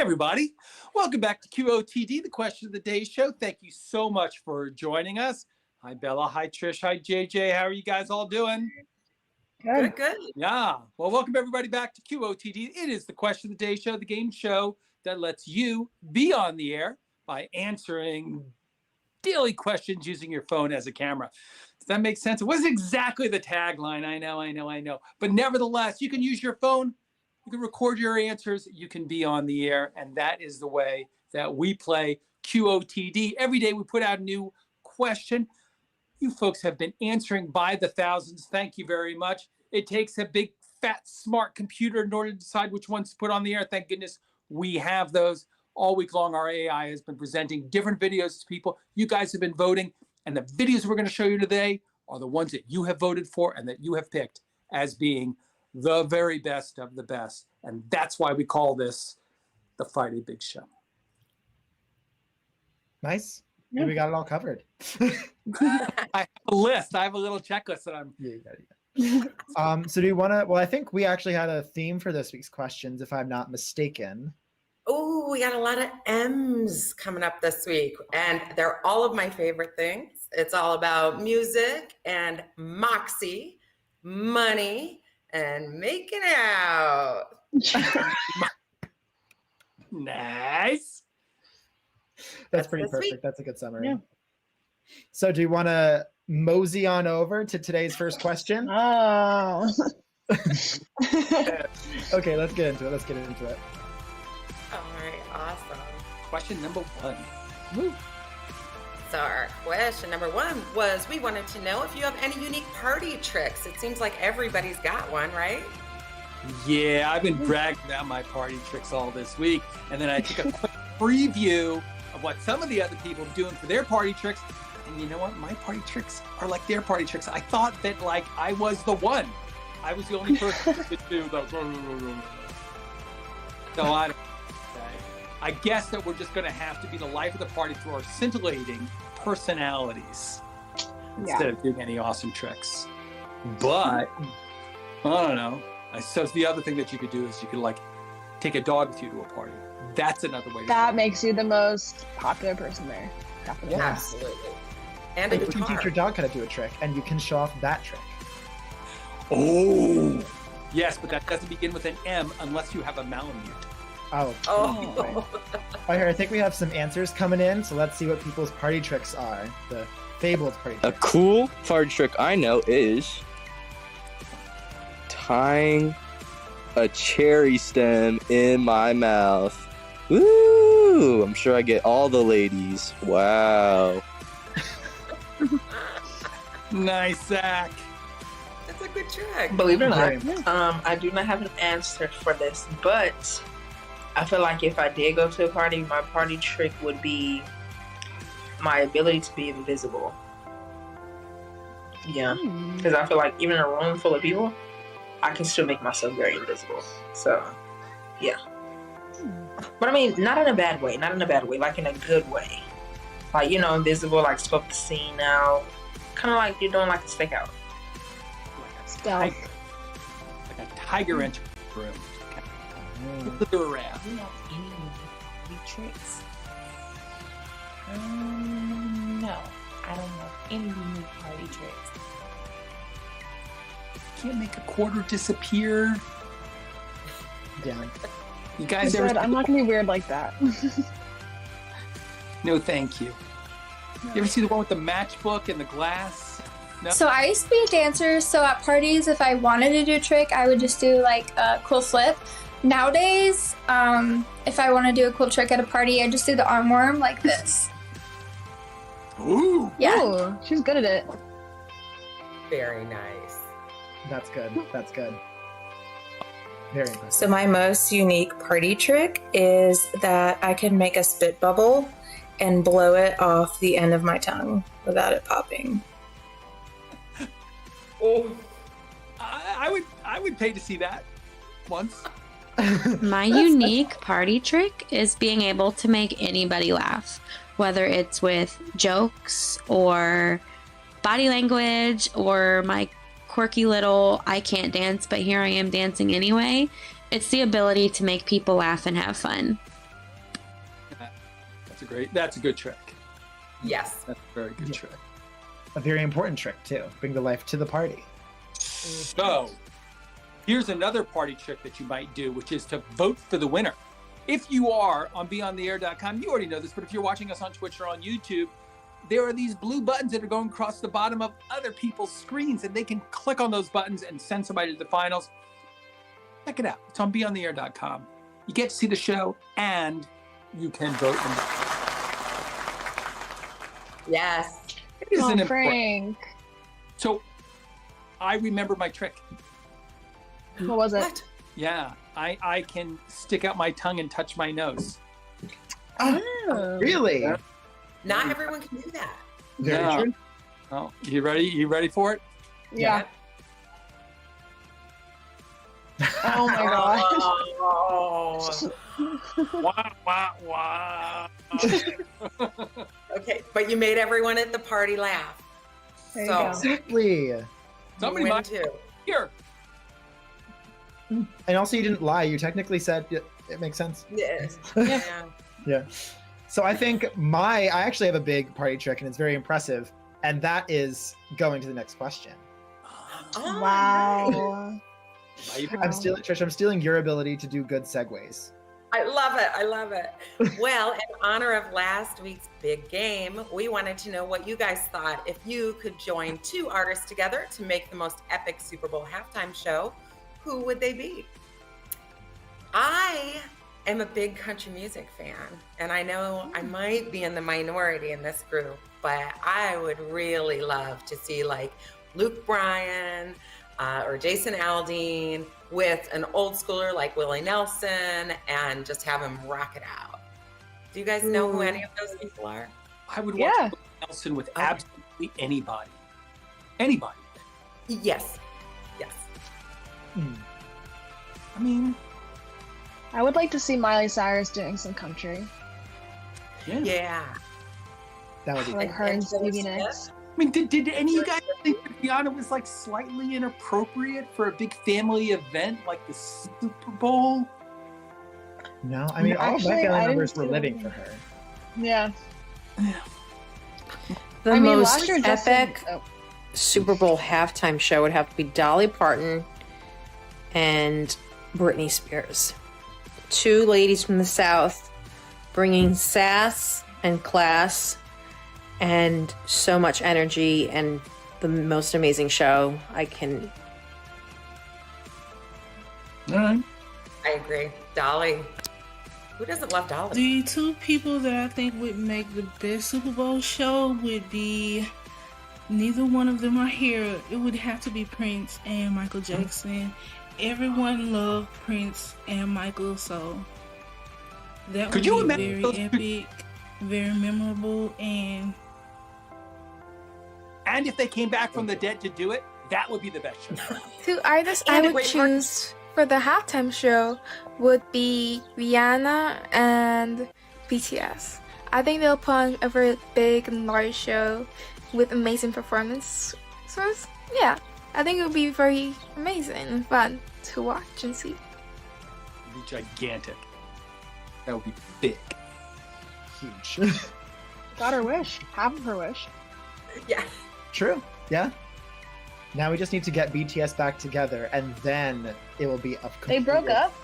everybody. Welcome back to QOTD, the Question of the Day show. Thank you so much for joining us. Hi, Bella. Hi, Trish. Hi, JJ. How are you guys all doing? Good. Yeah. Well, welcome everybody back to QOTD. It is the Question of the Day show, the game show that lets you be on the air by answering daily questions using your phone as a camera. Does that make sense? It wasn't exactly the tagline. I know. But nevertheless, you can use your phone. You can record your answers. You can be on the air. And that is the way that we play QOTD. Every day we put out a new question. You folks have been answering by the thousands. Thank you very much. It takes a big, fat, smart computer in order to decide which ones to put on the air. Thank goodness we have those. All week long, our AI has been presenting different videos to people. You guys have been voting. And the videos we're going to show you today are the ones that you have voted for and that you have picked as being the very best of the best. And that's why we call this the Friday Big Show. Nice. Yeah. We got it all covered. I have a list. I have a little checklist that I'm... Yeah. So do you want to... Well, I think we actually had a theme for this week's questions, if I'm not mistaken. Oh, we got a lot of M's coming up this week. And they're all of my favorite things. It's all about music and moxie, money, and making out. Nice. That's pretty perfect. Week. That's a good summary. Yeah. So do you want to mosey on over to today's first question? Oh. Okay, let's get into it. All right, awesome. Question number 1. Woo. So our question number 1 was, we wanted to know if you have any unique party tricks. It seems like everybody's got one, right? Yeah, I've been bragging about my party tricks all this week. And then I took a quick preview of what some of the other people are doing for their party tricks. And you know what? My party tricks are like their party tricks. I thought that like I was the one. I was the only person who could do those. So I guess that we're just going to have to be the life of the party through our scintillating personalities instead of doing any awesome tricks. But I don't know. I suppose the other thing that you could do is you could like take a dog with you to a party. That's another way. That makes you the most popular person there. Definitely. Yeah, absolutely. And you can teach your dog how to do a trick, and you can show off that trick. Oh, yes, but that doesn't begin with an M unless you have a Malamute. Oh. I think we have some answers coming in, so let's see what people's party tricks are. The fabled party tricks. A cool party trick I know is tying a cherry stem in my mouth. Woo! I'm sure I get all the ladies. Wow. Nice, Zach. That's a good trick. Believe it or not, I do not have an answer for this, but I feel like if I did go to a party, my party trick would be my ability to be invisible. Yeah, because I feel like even in a room full of people, I can still make myself very invisible. So, yeah. But I mean, not in a bad way, like in a good way. Like, you know, invisible, like scope the scene out. Kind of like you're doing like a stakeout. Like a tiger entering the room. Look around. Do you have any unique tricks? No, I don't have any unique party tricks. Can't make a quarter disappear. Yeah. You guys ever? I'm not gonna be weird like that. No, thank you. You ever see the one with the matchbook and the glass? No? So I used to be a dancer, so at parties, if I wanted to do a trick, I would just do like a cool flip. Nowadays, if I want to do a cool trick at a party, I just do the arm worm like this. Ooh! Yeah. Ooh, she's good at it. Very nice. That's good. Very impressive. So my most unique party trick is that I can make a spit bubble and blow it off the end of my tongue without it popping. Oh, I would pay to see that once. My unique party trick is being able to make anybody laugh, whether it's with jokes or body language or my quirky little I can't dance but here I am dancing anyway. It's the ability to make people laugh and have fun. That's a good trick. Yes. That's a very good trick. A very important trick too. Bring the life to the party. So, here's another party trick that you might do, which is to vote for the winner. If you are on BeOnTheAir.com, you already know this, but if you're watching us on Twitch or on YouTube, there are these blue buttons that are going across the bottom of other people's screens, and they can click on those buttons and send somebody to the finals. Check it out. It's on BeOnTheAir.com. You get to see the show, and you can vote. Yes. It is an important. Frank. So, I remember my trick. What was it? What? Yeah, I can stick out my tongue and touch my nose. Oh. Really? Not everyone can do that. Very No. true. Oh, you ready? You ready for it? Yeah. Oh my gosh. Oh. Wah, wah, wah. Okay, but you made everyone at the party laugh. There you So go. Exactly. Somebody you win might too. here. And also, you didn't lie. You technically said it makes sense. Yes. Yeah. Yeah. So I think I actually have a big party trick, and it's very impressive, and that is going to the next question. Oh, Wow. I'm stealing, Trish. I'm stealing your ability to do good segues. I love it. I love it. Well, in honor of last week's big game, we wanted to know what you guys thought. If you could join two artists together to make the most epic Super Bowl halftime show, who would they be? I am a big country music fan, and I know I might be in the minority in this group, but I would really love to see like Luke Bryan or Jason Aldean with an old schooler like Willie Nelson and just have him rock it out. Do you guys know who any of those people are? I would watch Willie Nelson with absolutely anybody. Anybody. Yes. Yes. I mean, I would like to see Miley Cyrus doing some country. Yeah. That would be Like her and Stevie Nicks. I mean, did any of you guys think that Rihanna was like slightly inappropriate for a big family event like the Super Bowl? No, I mean, all of my Actually, family I members didn't were see living it. for her. Yeah. The I mean, most last year Justin- epic Super Bowl halftime show would have to be Dolly Parton and Britney Spears. Two ladies from the South bringing sass and class and so much energy and the most amazing show I can. All right. I agree. Dolly. Who doesn't love Dolly? The two people that I think would make the best Super Bowl show would be, neither one of them are here. It would have to be Prince and Michael Jackson. Everyone loved Prince and Michael, so that Could would you be imagine those very two- epic, very memorable, and if they came back from the dead to do it, that would be the best show. Two artists And I a would great choose for the halftime show would be Rihanna and BTS. I think they'll put on a very big and large show with amazing performances. So yeah, I think it would be very amazing and fun to watch and see. It would be gigantic. That would be big. Huge. Got her wish. Half of her wish. Yeah. True. Yeah. Now we just need to get BTS back together, and then it will be up. They broke up?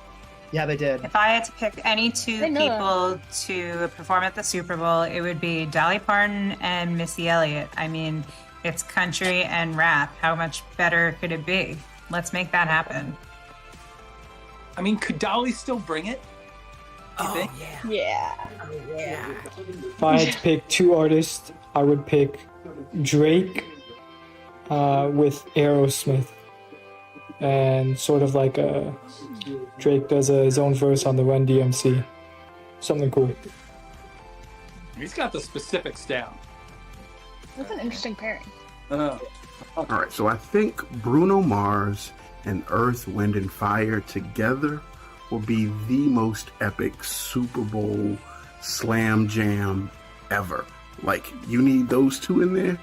Yeah, they did. If I had to pick any two I know people to perform at the Super Bowl, it would be Dolly Parton and Missy Elliott. I mean, it's country and rap. How much better could it be? Let's make that happen. I mean, could Dolly still bring it? You think? Yeah. Yeah. Oh, yeah. If I had to pick two artists, I would pick Drake with Aerosmith. And sort of like Drake does his own verse on the Run DMC. Something cool. He's got the specifics down. That's an interesting pairing. All right, so I think Bruno Mars and Earth, Wind, and Fire together will be the most epic Super Bowl slam jam ever. Like, you need those two in there,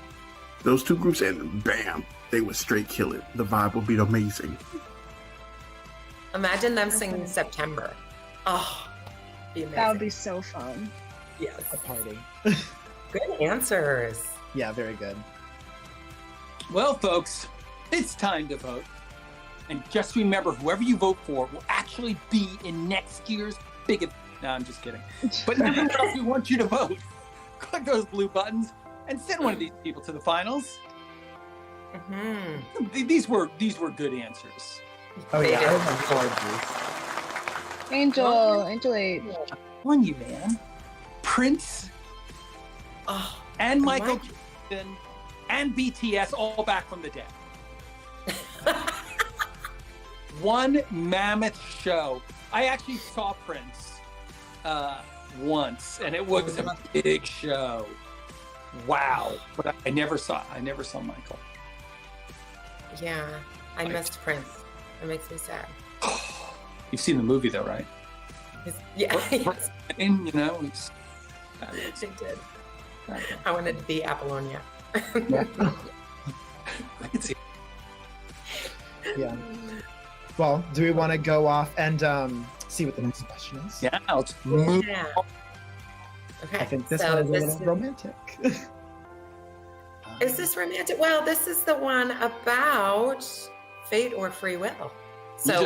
those two groups, and bam, they would straight kill it. The vibe will be amazing. Imagine them singing September. Oh, be amazing. That would be so fun. Yes. A party. Good answers. Yeah, very good. Well, folks, it's time to vote. And just remember, whoever you vote for will actually be in next year's big event. No, I'm just kidding. But nevertheless, we want you to vote. Click those blue buttons and send one of these people to the finals. These were good answers. Oh yeah, I love gorgeous. Angel 8. On you, man. Prince and Michael Jackson and BTS all back from the dead. One mammoth show. I actually saw Prince once, and it was a big show. Wow! But I never saw Michael. Yeah, I missed Prince. It makes me sad. You've seen the movie, though, right? Yeah. And you know, it's. I did. I wanted to be Apollonia. Yeah. Well, do we want to go off and see what the next question is? Yeah, let's move. Yeah. Okay. I think this so one is a this little romantic. Is this romantic? Well, this is the one about fate or free will. So,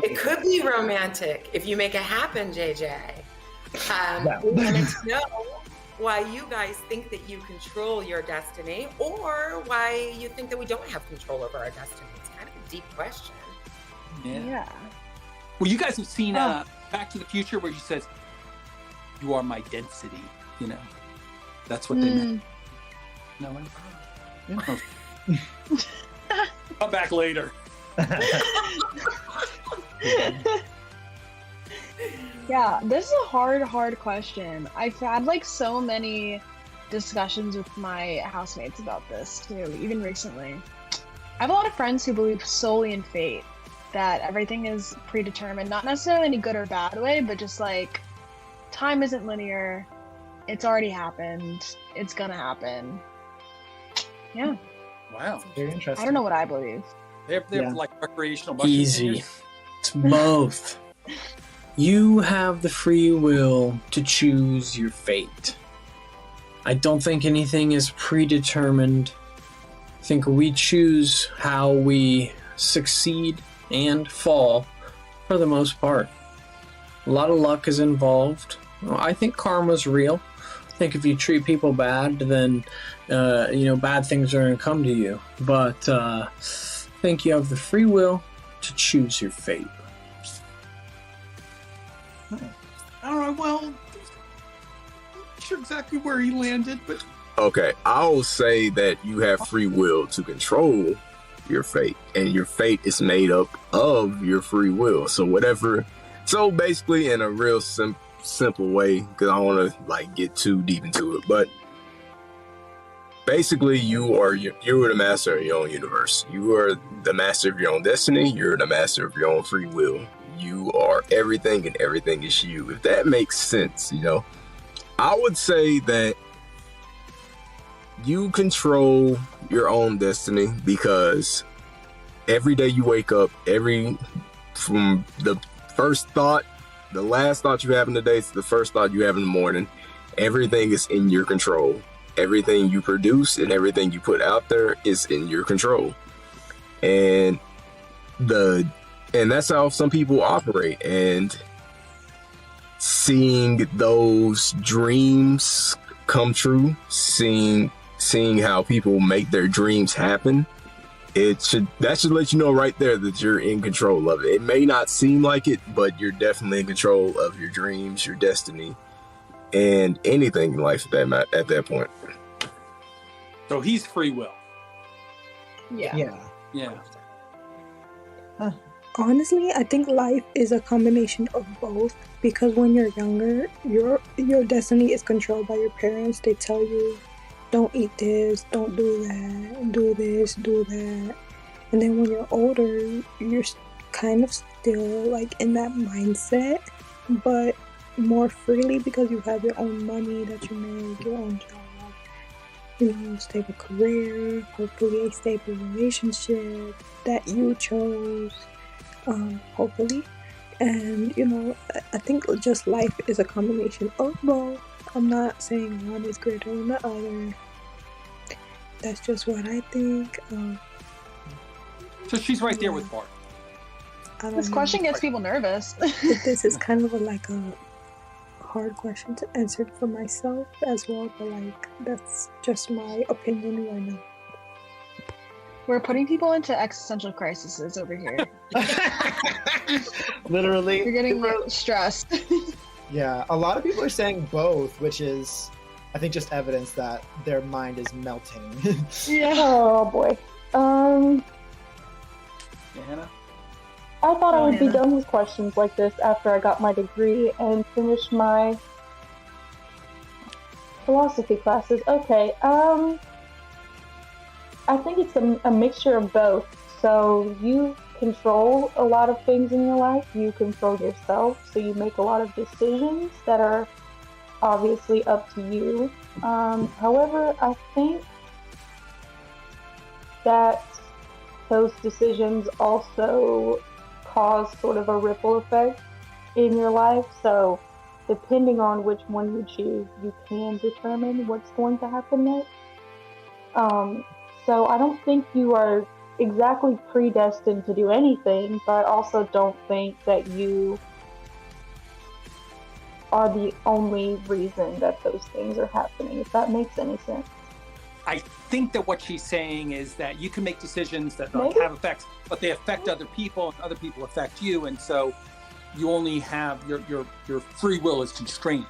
it could be romantic if you make it happen, JJ. We wanted to know why you guys think that you control your destiny, or why you think that we don't have control over our destiny. It's kind of a deep question. Yeah. Well, you guys have seen Back to the Future, where he says, "You are my density." You know, that's what they meant. No one. Come back later. Yeah, this is a hard question. I've had like so many discussions with my housemates about this too, even recently. I have a lot of friends who believe solely in fate, that everything is predetermined, not necessarily in a good or bad way, but just like time isn't linear. It's already happened. It's gonna happen. Yeah. Wow. Very interesting. I don't know what I believe. They're like recreational mushroom Easy. singers. It's both. You have the free will to choose your fate. I don't think anything is predetermined. I think we choose how we succeed and fall for the most part. A lot of luck is involved. I think karma's real. I think if you treat people bad, then bad things are going to come to you. But I think you have the free will to choose your fate. All right, well, I'm not sure exactly where he landed, but Okay, I'll say that you have free will to control your fate, and your fate is made up of your free will. So basically, in a real simple way, because I don't want to get too deep into it, but basically, you are the master of your own universe. You are the master of your own destiny. You're the master of your own free will. You are everything, and everything is you. If that makes sense, I would say that you control your own destiny, because every day you wake up, from the first thought, the last thought you have in the day to the first thought you have in the morning, everything is in your control. Everything you produce and everything you put out there is in your control. And that's how some people operate. And seeing those dreams come true, seeing how people make their dreams happen, that should let you know right there that you're in control of it. It may not seem like it, but you're definitely in control of your dreams, your destiny, and anything in life at that point. So he's free will. Yeah. Honestly, I think life is a combination of both, because when you're younger, your destiny is controlled by your parents. They tell you, don't eat this, don't do that, do this, do that. And then when you're older, you're kind of still in that mindset, but more freely, because you have your own money that you make, your own job, stable career, hopefully a stable relationship that you chose, hopefully. And, you know, I think just life is a combination of both. I'm not saying one is greater than the other. That's just what I think. So she's right there with Bart. This question gets people nervous. This is kind of a hard question to answer for myself as well, but like that's just my opinion right now. We're putting people into existential crises over here. Literally. You're getting stressed. Yeah, a lot of people are saying both, which is, I think, just evidence that their mind is melting. Yeah. Oh boy. Hannah? I thought I would be done with questions like this after I got my degree and finished my philosophy classes. Okay, I think it's a mixture of both. So you control a lot of things in your life. You control yourself, so you make a lot of decisions that are obviously up to you. However, I think that those decisions also cause sort of a ripple effect in your life. So depending on which one you choose, you can determine what's going to happen next. So I don't think you are exactly predestined to do anything, but I also don't think that you are the only reason that those things are happening, if that makes any sense. I think that what she's saying is that you can make decisions that have effects, but they affect other people, and other people affect you, and so you only have your free will is constrained.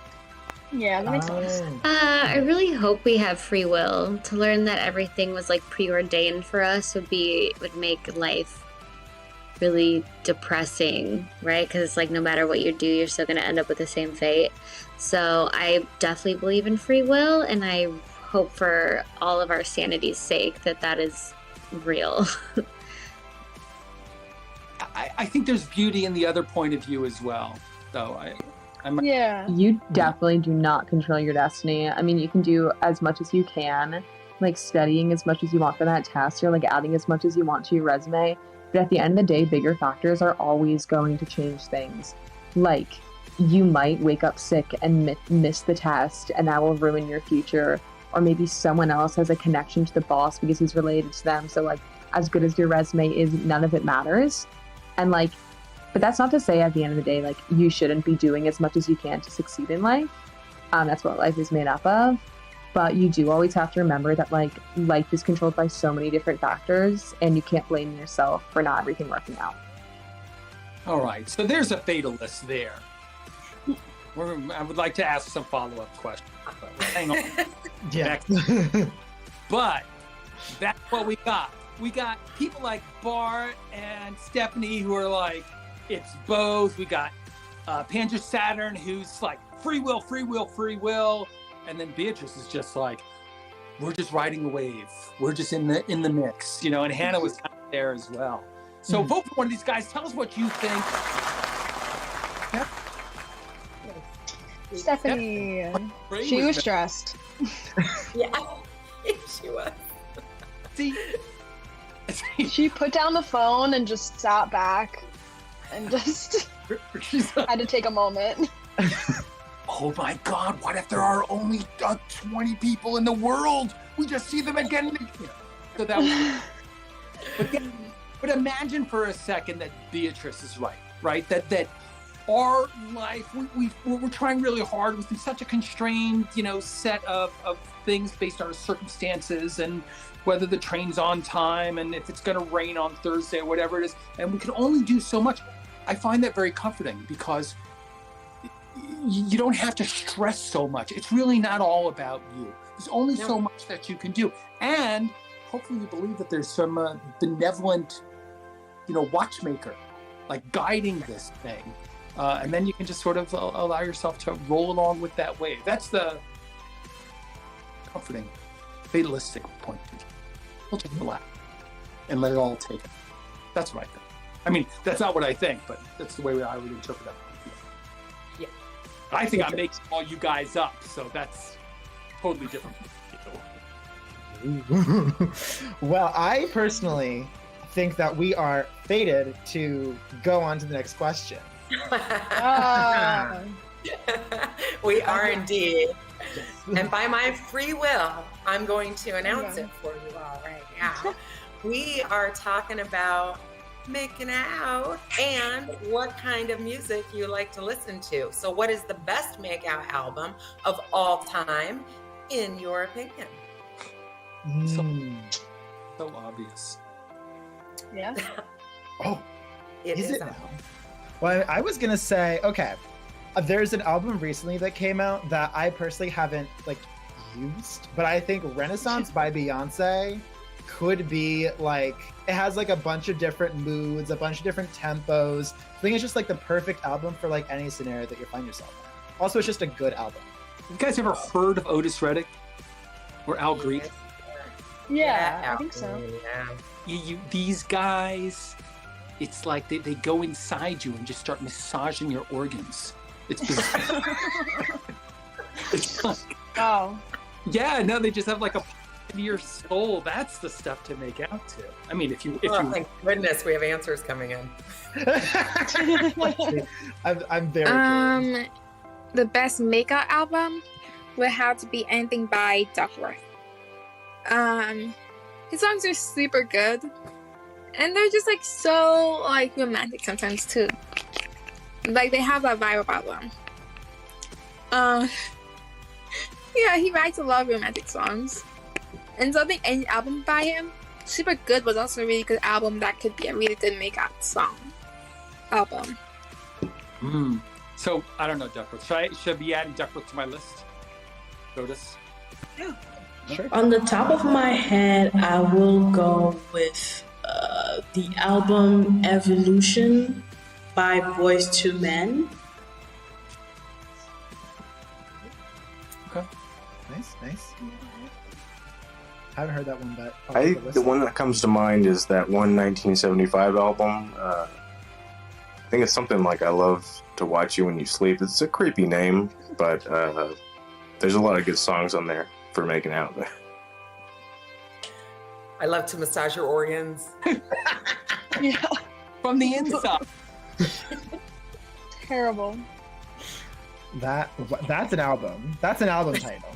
Yeah, that makes sense. I really hope we have free will. To learn that everything was like preordained for us would make life really depressing, right? Because it's like no matter what you do, you're still going to end up with the same fate. So I definitely believe in free will, and I hope for all of our sanity's sake that is real. I think there's beauty in the other point of view as well, though. Yeah. You definitely do not control your destiny. I mean, you can do as much as you can, like studying as much as you want for that test, or like adding as much as you want to your resume. But at the end of the day, bigger factors are always going to change things. Like, you might wake up sick and miss the test, and that will ruin your future. Or maybe someone else has a connection to the boss because he's related to them. So like, as good as your resume is, none of it matters. And like, but that's not to say at the end of the day, like, you shouldn't be doing as much as you can to succeed in life. That's what life is made up of. But you do always have to remember that like, life is controlled by so many different factors, and you can't blame yourself for not everything working out. All right, so there's a fatalist there. I would like to ask some follow-up questions. But hang on. Yeah. But that's what we got. We got people like Bart and Stephanie who are like, it's both. We got Panja Saturn, who's like free will, free will, free will. And then Beatrice is just like, we're just riding a wave. We're just in the mix, you know, and Hannah was kind of there as well. So vote for one of these guys. Tell us what you think. Stephanie, she was stressed. Yeah, she was. See, she put down the phone and just sat back and just had to take a moment. Oh my God, what if there are only 20 people in the world? We just see them again and again. So that was, but imagine for a second that Beatrice is right? That our life, we're trying really hard within such a constrained, set of things based on our circumstances and whether the train's on time and if it's going to rain on Thursday or whatever it is. And we can only do so much. I find that very comforting because you don't have to stress so much. It's really not all about you. There's only so much that you can do. And hopefully you believe that there's some benevolent, watchmaker, like guiding this thing. And then you can just sort of allow yourself to roll along with that wave. That's the comforting, fatalistic point. We'll just relax and let it all take it. That's what I think. I mean, that's not what I think, but that's the way I would interpret it. Yeah. I think I'm making all you guys up, so that's totally different. Well, I personally think that we are fated to go on to the next question. We are indeed. And by my free will, I'm going to announce it for you all right now. We are talking about making out and what kind of music you like to listen to. So what is the best makeout album of all time, in your opinion? So obvious. Yeah. Oh, is it? Well, I was gonna say, okay, there's an album recently that came out that I personally haven't like used, but I think Renaissance by Beyonce could be like, it has like a bunch of different moods, a bunch of different tempos. I think it's just like the perfect album for like any scenario that you find yourself in. Also, it's just a good album. Have you guys ever heard of Otis Redding or Al Green? Yeah, I think so. These guys, it's like they go inside you and just start massaging your organs. It's bizarre. It's like, oh. Yeah, no, they just have like a in your soul. That's the stuff to make out to. I mean, if you thank goodness we have answers coming in. I'm very curious. The best makeout album would have to be anything by Duckworth. His songs are super good, and they're just like so like romantic sometimes too. Like they have that vibe about them. Yeah, he writes a lot of romantic songs, and so I think any album by him, Super Good was also a really good album that could be a really good makeout song album. So I don't know Duckworth. Should I be adding Duckworth to my list? Otis? Yeah. Sure. On the top of my head, I will go with the album Evolution by Boyz II Men. Okay. Nice. I haven't heard that one, but The one that comes to mind is that one 1975 album. I think it's something like I Love to Watch You When You Sleep. It's a creepy name, but there's a lot of good songs on there for making out. I love to massage your organs. Yeah. From the inside. Terrible. That's an album. That's an album title.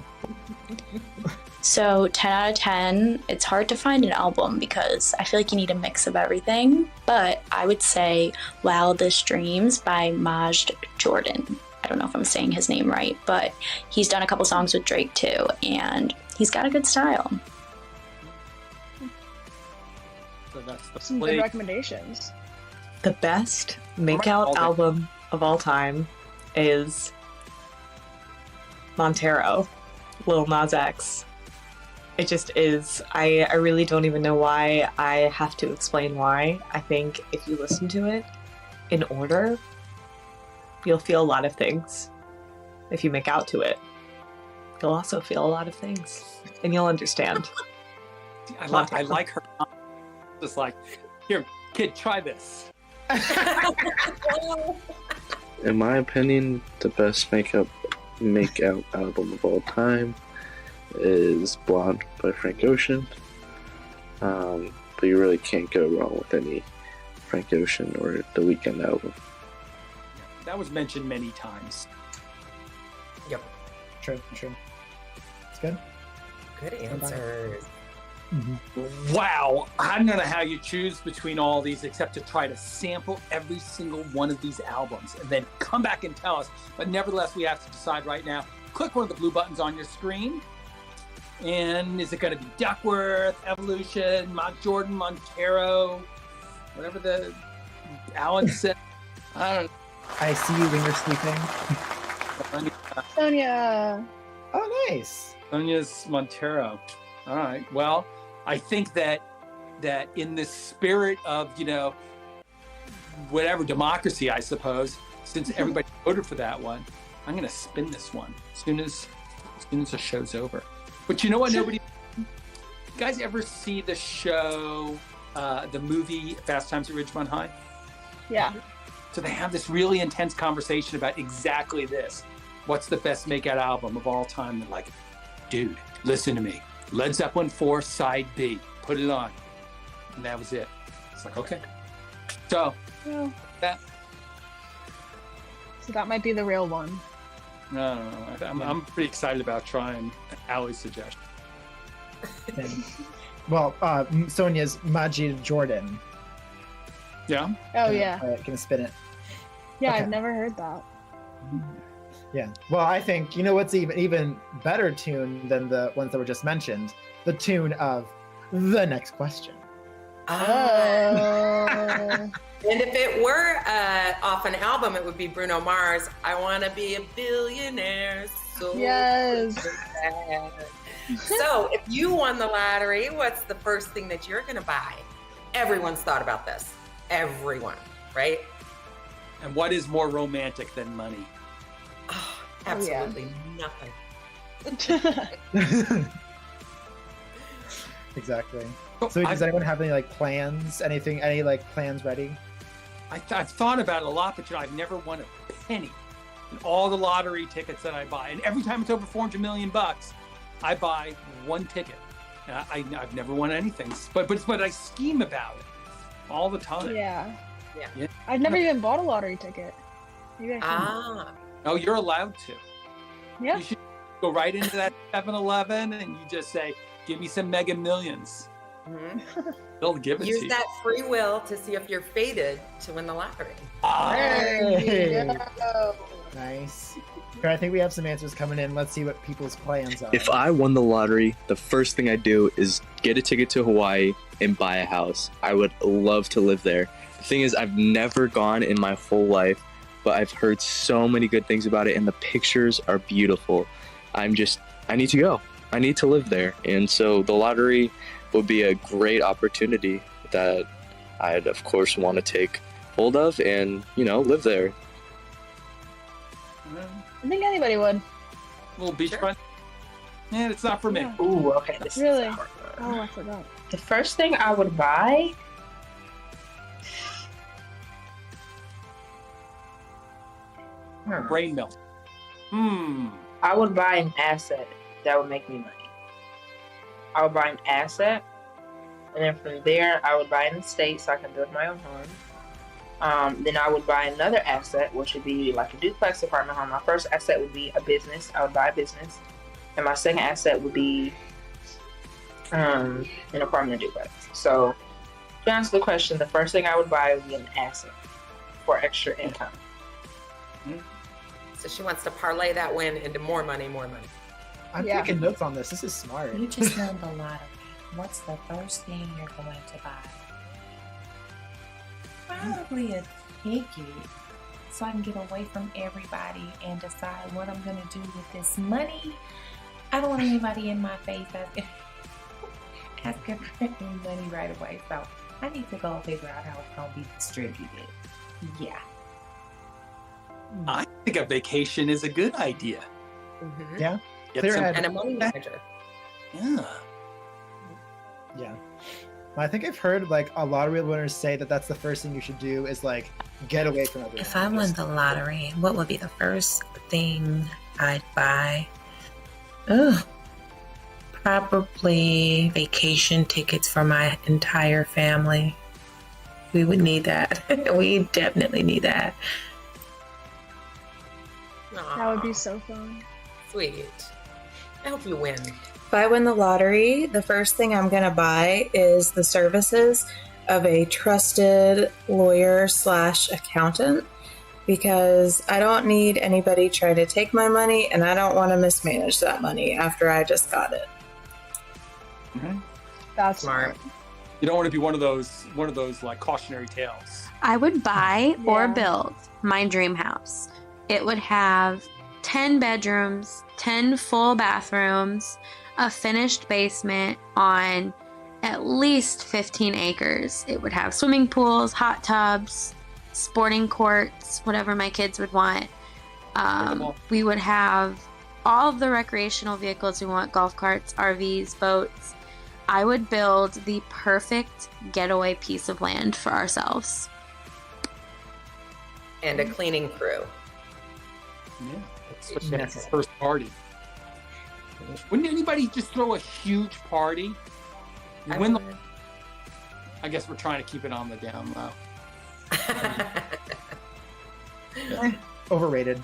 So 10 out of 10, it's hard to find an album because I feel like you need a mix of everything, but I would say Wildest Dreams by Majd Jordan. I don't know if I'm saying his name right, but he's done a couple songs with Drake too, and he's got a good style. So that's the Some good recommendations. The best makeout album of all time is Montero, Lil Nas X. It just is. I really don't even know why. I have to explain why. I think if you listen to it in order, you'll feel a lot of things. If you make out to it, you'll also feel a lot of things, and you'll understand. I like her. Just like, here, kid, try this. In my opinion, the best makeout album of all time is Blonde by Frank Ocean. But you really can't go wrong with any Frank Ocean or The Weeknd album. That was mentioned many times. Yep. True. It's good. Good answers. Mm-hmm. Wow. I don't know how you choose between all these except to try to sample every single one of these albums and then come back and tell us. But nevertheless, we have to decide right now. Click one of the blue buttons on your screen. And is it going to be Duckworth, Evolution, Majd Jordan, Montero, whatever the Alan said? I don't know. I see you when you're sleeping. Sonia. Oh, nice. Sonia's Montero. All right. Well, I think that in the spirit of, whatever democracy, I suppose, since everybody voted for that one, I'm going to spin this one as soon as the show's over. But you know what? Nobody. You guys ever see the show, the movie Fast Times at Ridgemont High? Yeah. So they have this really intense conversation about exactly this. What's the best makeout album of all time? They're like, dude, listen to me. Led Zeppelin 4, side B. Put it on. And that was it. It's like, okay. So, that. So that might be the real one. No. I'm pretty excited about trying Allie's suggestion. Well, Sonia's Majid Jordan. Yeah. Oh yeah. All right, gonna spin it. Yeah, Okay. I've never heard that. Yeah. Well, I think you know what's even better tune than the ones that were just mentioned. The tune of the next question. And if it were off an album, it would be Bruno Mars. I want to be a billionaire. So Yes. bad. So if you won the lottery, what's the first thing that you're going to buy? Everyone's thought about this. Everyone, right? And what is more romantic than money? Oh, absolutely nothing. Exactly. So does anyone have any like plans? Any like plans ready? I've thought about it a lot, but I've never won a penny in all the lottery tickets that I buy. And every time it's over $400 million, I buy one ticket. I've never won anything, but I scheme about it all the time. Yeah. Yeah. I've never even bought a lottery ticket. Maybe I should. Oh, you're allowed to. Yeah. You should go right into that 7-Eleven and you just say, "Give me some Mega Millions." They'll give it to Use you. that free will to see if you're fated to win the lottery. Hey. Nice. Okay, I think we have some answers coming in. Let's see what people's plans are. If I won the lottery, the first thing I'd do is get a ticket to Hawaii and buy a house. I would love to live there. The thing is, I've never gone in my whole life, but I've heard so many good things about it, and the pictures are beautiful. I need to go. I need to live there. And so the lottery would be a great opportunity that I'd, of course, want to take hold of and, live there. I think anybody would. Little beachfront. Yeah, it's not for me. Ooh, okay. Really? Oh, I forgot. The first thing I would buy. Brain melt. I would buy an asset that would make me money. I would buy an asset, and then from there, I would buy an estate so I can build my own home. Then I would buy another asset, which would be like a duplex apartment home. My first asset would be a business. I would buy a business. And my second asset would be an apartment duplex. So to answer the question, the first thing I would buy would be an asset for extra income. So she wants to parlay that win into more money. I'm taking notes on this. This is smart. You just won the lottery. What's the first thing you're going to buy? Probably a ticket, so I can get away from everybody and decide what I'm going to do with this money. I don't want anybody in my face asking for any money right away, so I need to go figure out how it's going to be distributed. Yeah. I think a vacation is a good idea. Yeah. Get Clear some- head. And a money manager. Yeah. Yeah. I think I've heard like a lottery winners say that that's the first thing you should do is like get away from everyone. If I won the lottery, what would be the first thing I'd buy? Probably vacation tickets for my entire family. We would need that. We definitely need that. That would be so fun. Sweet. I hope you win. If I win the lottery, the first thing I'm going to buy is the services of a trusted lawyer/accountant because I don't need anybody trying to take my money and I don't want to mismanage that money after I just got it. That's smart. You don't want to be one of those like cautionary tales. I would buy or build my dream house. It would have 10 bedrooms, 10 full bathrooms, a finished basement on at least 15 acres. It would have swimming pools, hot tubs, sporting courts, whatever my kids would want. We would have all of the recreational vehicles we want, golf carts, RVs, boats. I would build the perfect getaway piece of land for ourselves. And a cleaning crew. Yeah. Especially if it's the first party. Wouldn't anybody just throw a huge party? I guess we're trying to keep it on the down low. Overrated.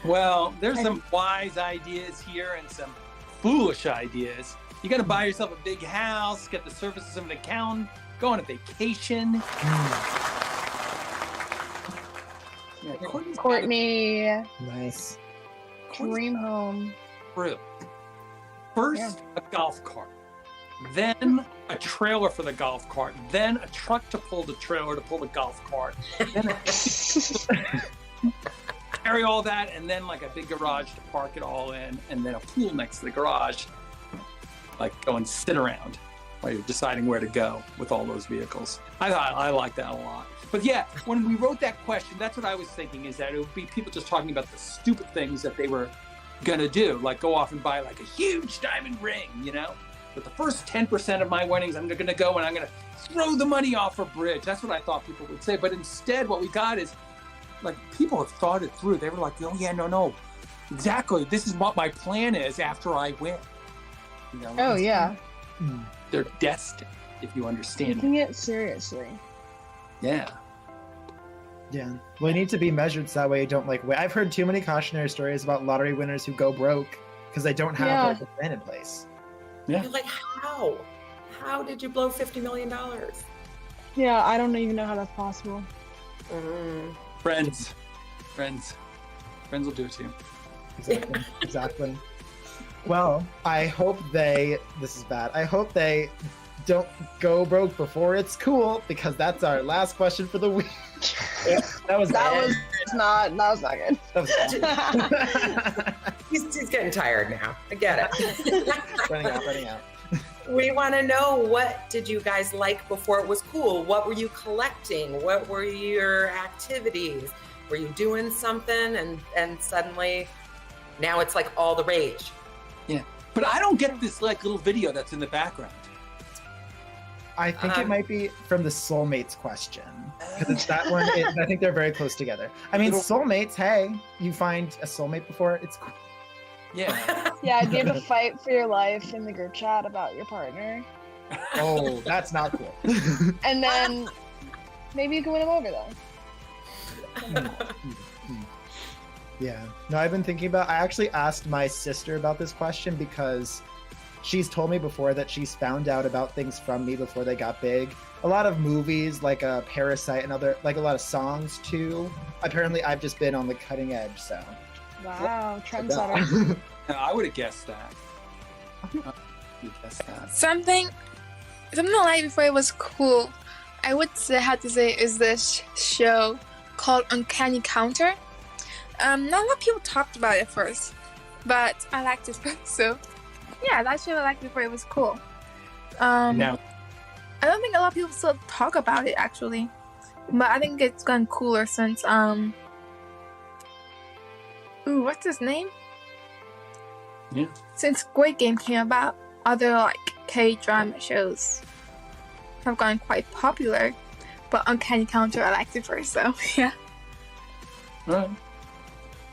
Well, there's some wise ideas here and some foolish ideas. You got to buy yourself a big house, get the services of an accountant, go on a vacation. Yeah, Courtney. Nice. Dream home. True. First, a golf cart. Then a trailer for the golf cart. Then a truck to pull the trailer to pull the golf cart. Then carry all that, and then like a big garage to park it all in, and then a pool next to the garage. Like go and sit around while you're deciding where to go with all those vehicles. I like that a lot. But yeah, when we wrote that question, that's what I was thinking, is that it would be people just talking about the stupid things that they were gonna do, like go off and buy like a huge diamond ring, you know? But the first 10% of my winnings, I'm gonna go and I'm gonna throw the money off a bridge. That's what I thought people would say. But instead, what we got is like people have thought it through. They were like, oh yeah, no, exactly. This is what my plan is after I win. You know? Oh yeah. They're destined, if you understand. Taking it seriously. Yeah. Yeah. Well, you need to be measured so that way you don't like win. I've heard too many cautionary stories about lottery winners who go broke because they don't have like, a plan in place. Yeah. You're like, how? How did you blow $50 million? Yeah, I don't even know how that's possible. Friends will do it to you. Exactly. Well, I hope this is bad. I hope they don't go broke before it's cool, because that's our last question for the week. That was not good. He's getting tired now. I get it. running out. We want to know, what did you guys like before it was cool? What were you collecting? What were your activities? Were you doing something and suddenly now it's like all the rage? Yeah, but I don't get this like little video that's in the background. I think it might be from the soulmates question, because it's that one. I think they're very close together. I mean, soulmates. Hey, you find a soulmate before it's cool. Yeah. Yeah, do you have to fight for your life in the group chat about your partner? Oh, that's not cool. And then maybe you can win him over though. Yeah. No, I've been thinking about. I actually asked my sister about this question because she's told me before that she's found out about things from me before they got big. A lot of movies, like Parasite and other, like a lot of songs too. Apparently, I've just been on the cutting edge, so. Wow, trendsetter. I would have guessed that. Something I like before it was cool, I would have to say, is this show called Uncanny Counter. Not a lot of people talked about it first, but I liked it first, so yeah, that show I liked before it was cool. No. I don't think a lot of people still talk about it actually, but I think it's gotten cooler since what's his name? Yeah. Since Squid Game came about, other like K-drama shows have gotten quite popular, but Uncanny Counter I liked it first, so yeah. Right.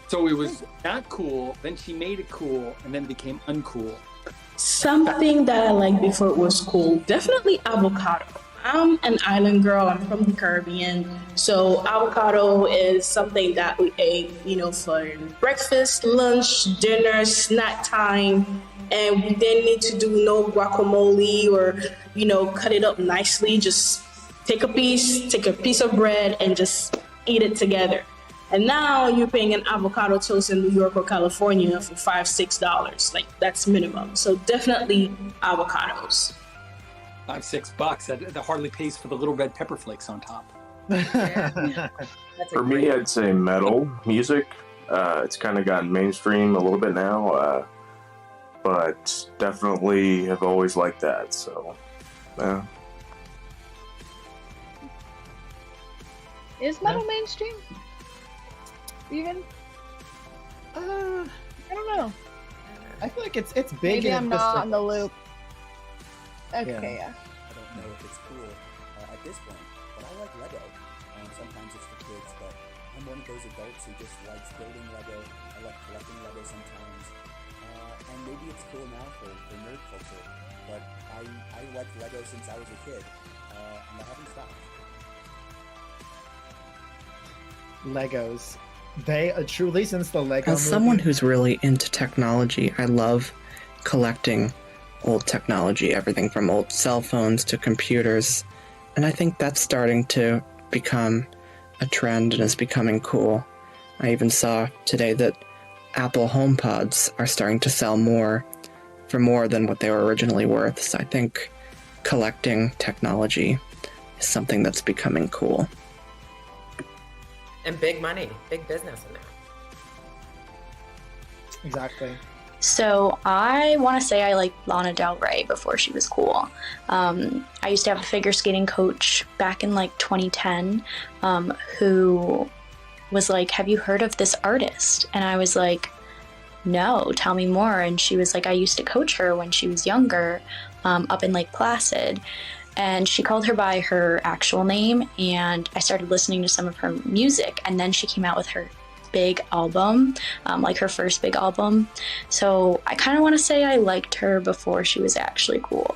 So it was not cool, then she made it cool, and then it became uncool. Something that I liked before it was cool, definitely avocado. I'm an island girl, I'm from the Caribbean, so avocado is something that we ate, for breakfast, lunch, dinner, snack time, and we didn't need to do no guacamole or, cut it up nicely. Just take a piece of bread and just eat it together. And now you're paying an avocado toast in New York or California for $5-6. Like, that's minimum. So definitely avocados. $5-6. That hardly pays for the little red pepper flakes on top. For me, I'd say metal music. It's kind of gotten mainstream a little bit now, but definitely have always liked that. So, yeah. Is metal mainstream? Even? I don't know. I feel like it's big. Maybe in I'm the not on circles. the loop. Okay, Yeah. yeah. I don't know if it's cool at this point, but I like Lego. Sometimes it's for kids, but I'm one of those adults who just likes building Lego. I like collecting Lego sometimes. And maybe it's cool now for nerd culture, but I liked Lego since I was a kid, and I haven't stopped. Legos. They truly, since the Lego As someone who's really into technology, I love collecting old technology, everything from old cell phones to computers. And I think that's starting to become a trend and is becoming cool. I even saw today that Apple HomePods are starting to sell for more than what they were originally worth. So I think collecting technology is something that's becoming cool. And big money, big business in there. Exactly. So I want to say I liked Lana Del Rey before she was cool. I used to have a figure skating coach back in like 2010 who was like, have you heard of this artist? And I was like, no, tell me more. And she was like, I used to coach her when she was younger up in Lake Placid. And she called her by her actual name, and I started listening to some of her music, and then she came out with her big album, like her first big album. So I kind of want to say I liked her before she was actually cool.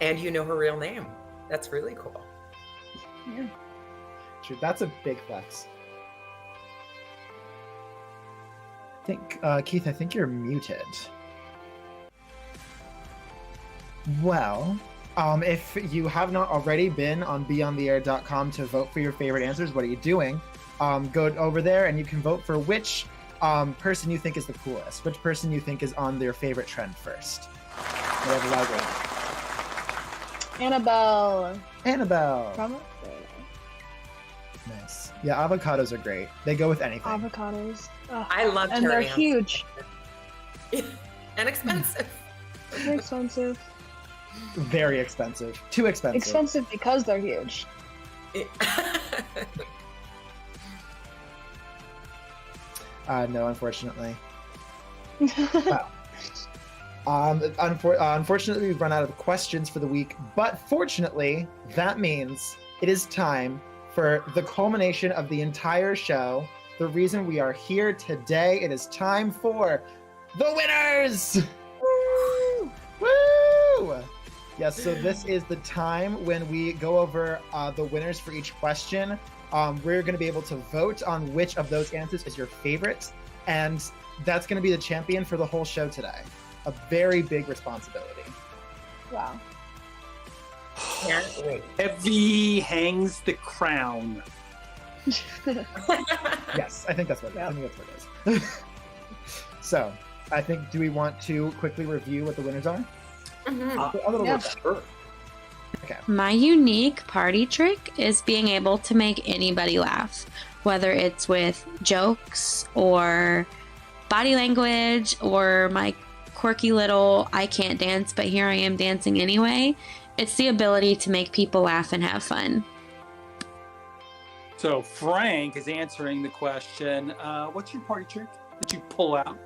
And you know her real name. That's really cool. Yeah. True. That's a big flex. I think, Keith, I think you're muted. Well, if you have not already been on BeOnTheAir.com to vote for your favorite answers, what are you doing? Go over there and you can vote for which person you think is the coolest, which person you think is on their favorite trend first. Whatever language. Annabelle. Probably. Nice. Yeah, avocados are great. They go with anything. Avocados. Ugh. I love and they're cherry huge. And expensive. They're expensive. Very expensive. Too expensive. Expensive because they're huge. No, unfortunately. Unfortunately, we've run out of questions for the week, but fortunately, that means it is time for the culmination of the entire show. The reason we are here today, it is time for the winners! Woo! Woo! Yes, so this is the time when we go over the winners for each question. We're going to be able to vote on which of those answers is your favorite, and that's going to be the champion for the whole show today. A very big responsibility. Wow. Can't wait. Heavy hangs the crown. Yes, I think that's what it is. I think that's what it is. So, I think, do we want to quickly review what the winners are? Sure. Okay. My unique party trick is being able to make anybody laugh, whether it's with jokes or body language or my quirky little I can't dance but here I am dancing anyway. It's the ability to make people laugh and have fun. So Frank is answering the question, what's your party trick that you pull out?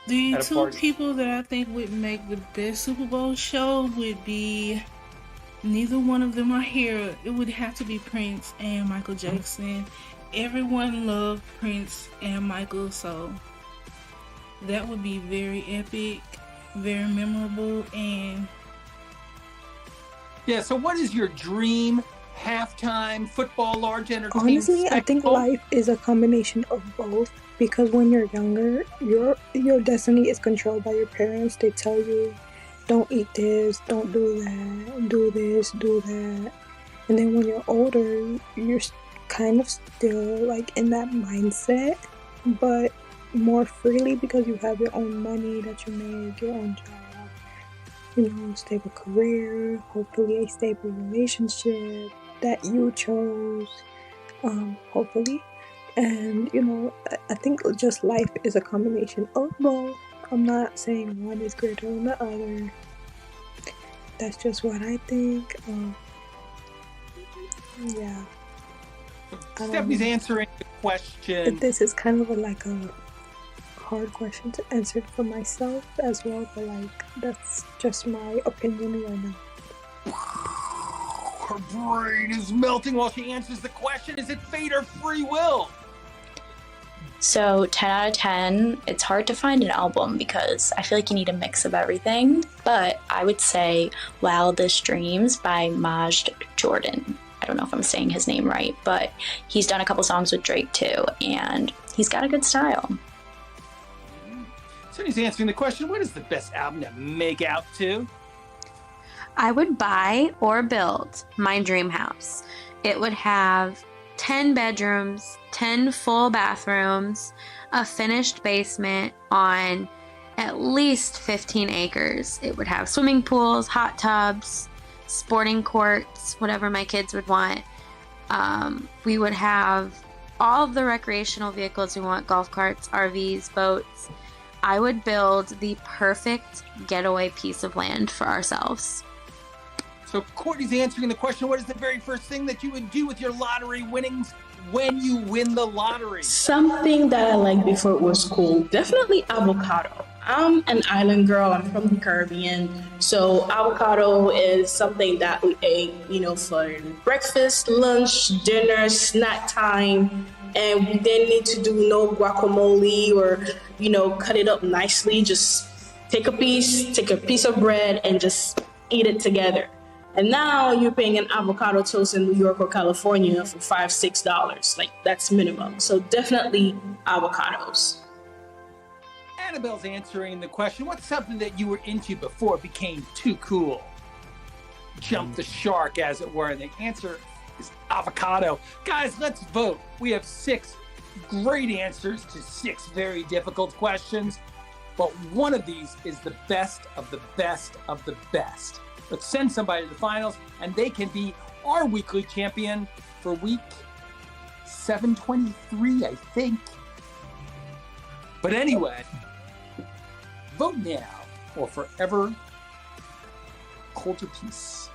The at a two party? people that I think would make the best Super Bowl show would be, neither one of them are here. It would have to be Prince and Michael Jackson. Everyone loved Prince and Michael, so that would be very epic, very memorable, and Yeah, so what is your dream halftime football large entertainment Honestly, I think spectacle? life is a combination of both, because when you're younger, your destiny is controlled by your parents. They tell you, don't eat this, don't do that, do this, do that. And then when you're older, you're kind of still like in that mindset, but more freely because you have your own money that you make, your own job, you know, stable career, hopefully a stable relationship that you chose, hopefully. And you know, I think just life is a combination of both. I'm not saying one is greater than the other. That's just what I think. Yeah. Stephanie's answering the question. This is kind of like a hard question to answer for myself as well, but like that's just my opinion right now. Her brain is melting while she answers the question. Is it fate or free will? So 10 out of 10, it's hard to find an album because I feel like you need a mix of everything, but I would say Wildest Dreams by Majd Jordan. I don't know if I'm saying his name right, but he's done a couple songs with Drake too, and he's got a good style. So he's answering the question, what is the best album to make out to? I would buy or build my dream house. It would have 10 bedrooms, 10 full bathrooms, a finished basement on at least 15 acres. It would have swimming pools, hot tubs, sporting courts, whatever my kids would want. We would have all of the recreational vehicles we want, golf carts, RVs, boats. I would build the perfect getaway piece of land for ourselves. So Courtney's answering the question, what is the very first thing that you would do with your lottery winnings when you win the lottery? Something that I liked before it was cool, definitely avocado. I'm an island girl, I'm from the Caribbean, so avocado is something that we ate, for breakfast, lunch, dinner, snack time, and we didn't need to do no guacamole or, cut it up nicely. Just take a piece of bread and just eat it together. And now you're paying an avocado toast in New York or California for $5-6. Like, that's minimum. So definitely avocados. Annabelle's answering the question, what's something that you were into before it became too cool? Jump the shark, as it were. And the answer is avocado. Guys, let's vote. We have 6 great answers to 6 very difficult questions, but one of these is the best of the best of the best. Let's send somebody to the finals, and they can be our weekly champion for week 723, I think. But anyway, vote now or forever hold your peace.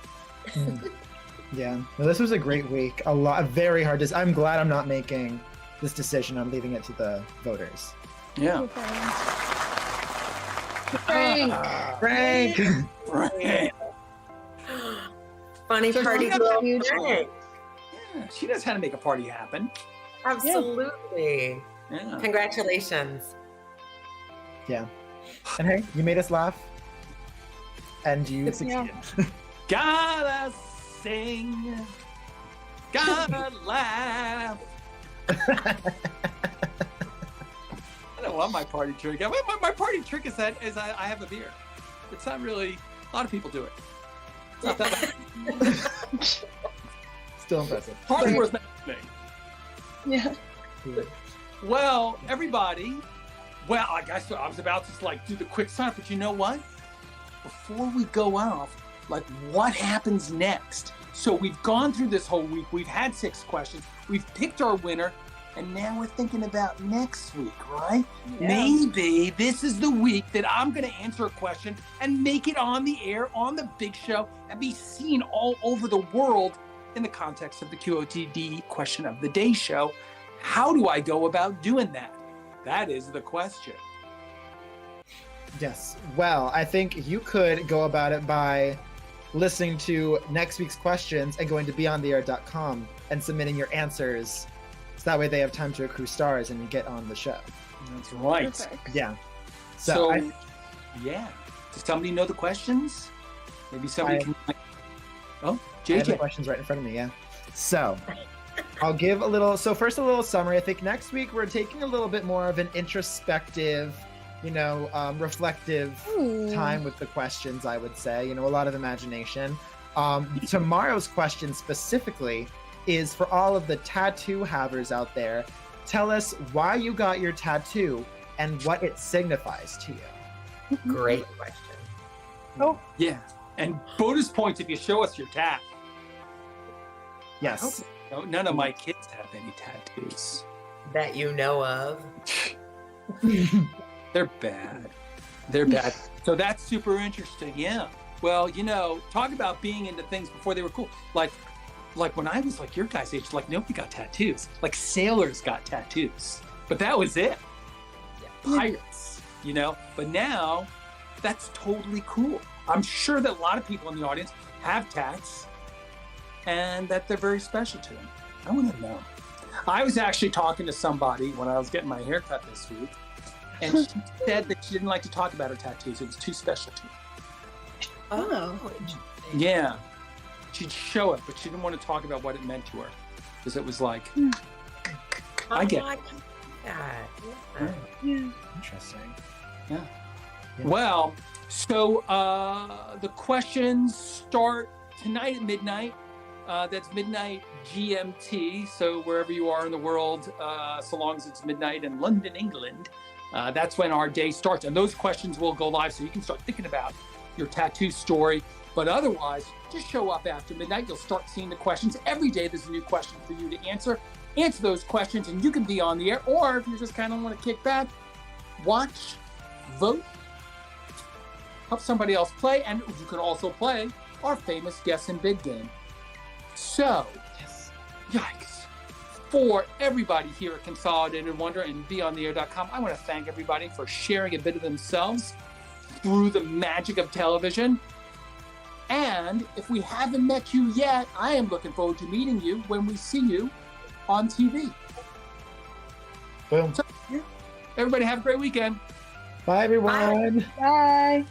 Yeah, well, this was a great week. A very hard. I'm glad I'm not making this decision. I'm leaving it to the voters. Yeah. Frank. Funny party girl. Yeah, she knows how to make a party happen. Absolutely. Yeah. Congratulations. Yeah. And hey, you made us laugh. And you succeeded. Gotta sing. Gotta laugh. I don't want my party trick. My party trick is that I have a beer. It's not really, a lot of people do it. It's not that bad. Still impressive. Party worth mentioning. Yeah. Well, everybody, I guess I was about to do the quick sign, but you know what? Before we go off, what happens next? So we've gone through this whole week. We've had 6 questions. We've picked our winner. And now we're thinking about next week, right? Yeah. Maybe this is the week that I'm going to answer a question and make it on the air, on the big show, and be seen all over the world in the context of the QOTD Question of the Day show. How do I go about doing that? That is the question. Yes. Well, I think you could go about it by listening to next week's questions and going to BeOnTheAir.com and submitting your answers. So that way they have time to accrue stars and get on the show. That's right. Perfect. Yeah. So yeah. Does somebody know the questions? Maybe somebody can. Oh, JJ. I have the questions right in front of me, yeah. So I'll give a little summary. I think next week we're taking a little bit more of an introspective, reflective time with the questions, I would say. A lot of imagination. Tomorrow's question specifically is for all of the tattoo havers out there. Tell us why you got your tattoo and what it signifies to you. Great question. Oh. Yeah. And bonus points if you show us your tat. Yes. None of my kids have any tattoos. That you know of. They're bad. They're bad. So that's super interesting. Yeah. Well, talk about being into things before they were cool. Like when I was your guys' age, nobody got tattoos. Sailors got tattoos, but that was it. Yeah. Pirates, But now, that's totally cool. I'm sure that a lot of people in the audience have tats, and that they're very special to them. I want to know. I was actually talking to somebody when I was getting my hair cut this week, and she said that she didn't like to talk about her tattoos. It was too special to her. Oh. Yeah. she'd show it, but she didn't want to talk about what it meant to her because it was like, I get it. Interesting. Yeah. Well, so the questions start tonight at midnight. That's midnight GMT. So wherever you are in the world, so long as it's midnight in London, England, that's when our day starts. And those questions will go live, so you can start thinking about your tattoo story. But otherwise, just show up after midnight. You'll start seeing the questions. Every day there's a new question for you to answer. Answer those questions, and you can be on the air. Or if you just kind of want to kick back, watch, vote, help somebody else play, and you can also play our famous Guess and Bid game. So, yikes. For everybody here at Consolidated Wonder and BeOnTheAir.com, I want to thank everybody for sharing a bit of themselves through the magic of television. And if we haven't met you yet, I am looking forward to meeting you when we see you on TV. Boom. So, everybody have a great weekend. Bye, everyone. Bye.